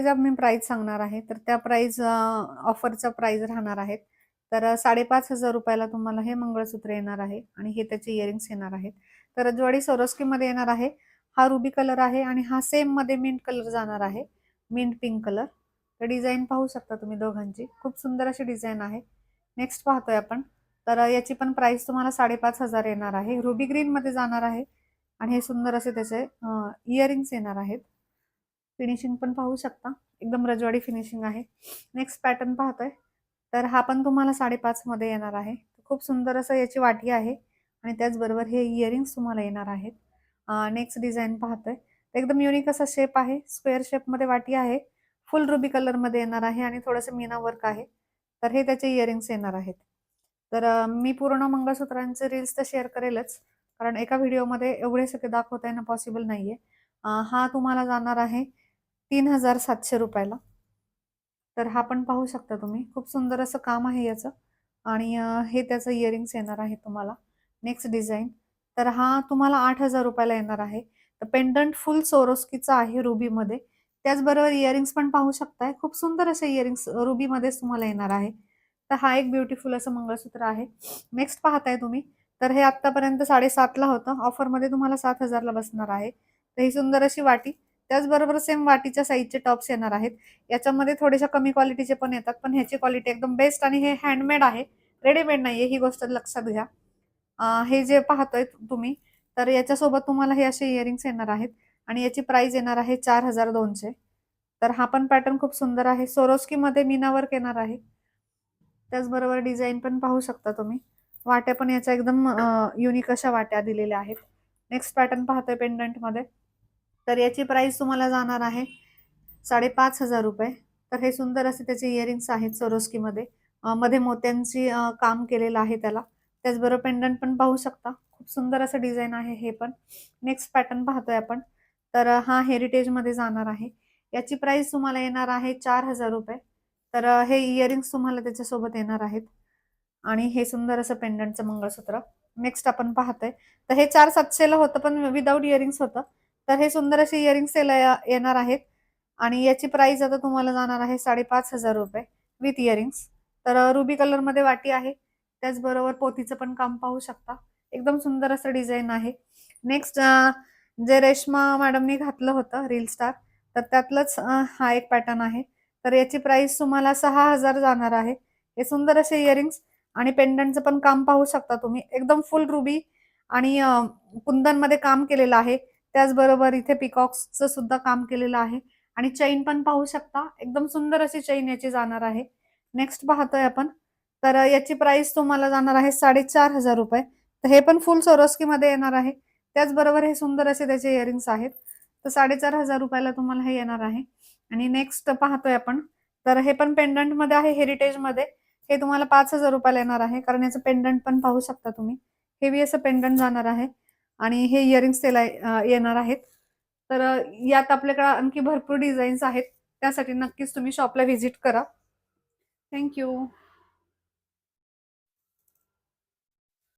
जर मी प्राइस सांगणार आहे, तर त्या ऑफरचा प्राइस राहणार आहेत. तर ₹5,500 तुम्हाला हे मंगळसूत्र येणार आहे आणि हे त्याचे इयरिंग्स येणार आहेत. तर रजवाडी सोरोस्कीमध्ये येणार आहे. हा रुबी कलर आहे आणि हा सेममध्ये मिंट कलर जाणार आहे. Mint pink colour. तर डिझाइन पाहू शकता तुम्ही दोघांची. खूप सुंदर अशी डिझाइन आहे. नेक्स्ट पाहतोय आपण. तर याची पण प्राइस तुम्हाला 5,500 येणार आहे. रुबी ग्रीनमध्ये जाणार आहे आणि हे सुंदर असे त्याचे इयरिंग्स येणार आहेत. फिनिशिंग पण पाहू शकता. एकदम रजवाडी फिनिशिंग आहे. नेक्स्ट पॅटर्न पाहतोय. तर हा पण तुम्हाला 5.5 मध्ये येणार आहे. खूप सुंदर असं याची वाटी आहे आणि त्याचबरोबर हे इयरिंग्स तुम्हाला येणार आहेत. नेक्स्ट डिझाइन पाहतोय. एकदम युनिक असा शेप आहे. स्क्वेअर शेपमध्ये वाटी आहे. फुल रुबी कलरमध्ये येणार आहे आणि थोडंसं मीना वर्क आहे. तर हे त्याचे इयरिंग्स येणार आहेत. तर मी पूर्ण मंगळसूत्रांचे रील्स तर शेअर करेलच. कारण एका व्हिडिओमध्ये एवढे सगळे दाखवता येणं पॉसिबल नाहीये. हा तुम्हाला जाणार आहे ₹3,700 तर हा पण पाहू शकता तुम्ही. खूप सुंदर असं काम आहे याचं आणि हे त्याचं इयरिंग्स येणार आहे तुम्हाला. नेक्स्ट डिझाइन तर हा तुम्हाला ₹8,000 येणार आहे. तर पेंडंट फुल सोरोस्कीचा आहे रुबीमध्ये. त्याचबरोबर इयरिंग्स पण पाहू शकताय. खूप सुंदर असे इयरिंग्स रुबीमध्येच तुम्हाला येणार आहे. तर हा एक ब्युटिफुल असं मंगळसूत्र आहे. नेक्स्ट पाहताय तुम्ही. तर हे आत्तापर्यंत 7,500 होतं. ऑफरमध्ये तुम्हाला 7,000ला बसणार आहे. तर ही सुंदर अशी वाटी. त्याचबरोबर सेम वाटीच्या साइजचे टॉप्स येणार आहेत. याच्यामध्ये थोड्याशा कमी क्वालिटीचे पण येतात, पण ह्याची क्वालिटी एकदम बेस्ट आणि हे हँडमेड आहे. रेडीमेड नाहीये, ही गोष्ट लक्षात घ्या. हे जे पाहतोय तुम्ही, तर याच्यासोबत तुम्हाला हे असे इयरिंग्स येणार आहेत आणि याची प्राइस येणार आहे 4,200. तर हा पण पॅटर्न खूप सुंदर आहे. सोरोस्कीमध्ये मीना वर्क येणार आहे. त्याचबरोबर डिझाइन पण पाहू शकता तुम्ही. वाट्या पण याच्या एकदम युनिक अशा वाट्या दिलेल्या आहेत. नेक्स्ट पॅटर्न पाहतोय पेंडंटमध्ये. तर याची प्राइस तुम्हाला जाणार आहे ₹5,500. तर हे सुंदर असे त्याचे इयरिंग्स आहेत सोरोस्कीमध्ये. मध्ये मोत्यांची काम केलेलं आहे त्याला. त्याचबरोबर पेंडंट पण पाहू शकता. खूप सुंदर असं डिझाइन आहे हे पण. नेक्स्ट पॅटर्न पाहतोय आपण. तर हा हेरिटेजमध्ये जाणार आहे. याची प्राइस तुम्हाला येणार आहे ₹4,000. तर हे इयरिंग्स तुम्हाला त्याच्यासोबत येणार आहेत आणि हे सुंदर असं पेंडंटचं मंगळसूत्र. नेक्स्ट आपण पाहतोय. तर हे 4,700ला होतं पण विदाऊट इयरिंग्स होतं. तर हे सुंदर असे इयरिंग्स येणार आहेत आणि याची प्राइस आता तुम्हाला जाणार आहे ₹5,500 विथ इयरिंग्स. तर रुबी कलरमध्ये वाटी आहे. त्याचबरोबर पोतीचं पण काम पाहू शकता. एकदम सुंदर असं डिझाइन आहे. नेक्स्ट जे रेश्मा मॅडमनी घातलं होतं रील स्टार, तर त्यातलंच हा एक पॅटर्न आहे. तर याची प्राइस तुम्हाला 6,000 जाणार आहे. हे सुंदर असे इयरिंग्स आणि पेंडंटचं पण काम पाहू शकता तुम्ही. एकदम फुल रुबी आणि कुंदनमध्ये काम केलेलं आहे. त्याचबरोबर इथे पिकॉक्सचं सुद्धा काम केलेलं आहे आणि चैन पण पाहू शकता. एकदम सुंदर अशी चैन याची जाणार आहे. नेक्स्ट पाहतोय आपण. तर याची प्राइस तुम्हाला जाणार आहे ₹4,500. तर हे पण फुल सोरोस्कीमध्ये येणार आहे. त्याचबरोबर हे सुंदर असे त्याचे इयरिंग्स आहेत. तर ₹4,500 ला तुम्हाला हे येणार आहे आणि नेक्स्ट पाहतोय आपण. तर हे पण पेंडंटमध्ये आहे हेरिटेजमध्ये. हे तुम्हाला ₹5,000 ला येणार आहे. कारण याचं पेंडंट पण पाहू शकता तुम्ही. हेवी असं पेंडंट जाणार आहे आणि हे इयरिंग्स त्याला येणार आहेत. तर यात आपल्याकडे आणखी भरपूर डिझाईन्स आहेत. त्यासाठी नक्कीच तुम्ही शॉपला व्हिजिट करा. Thank you.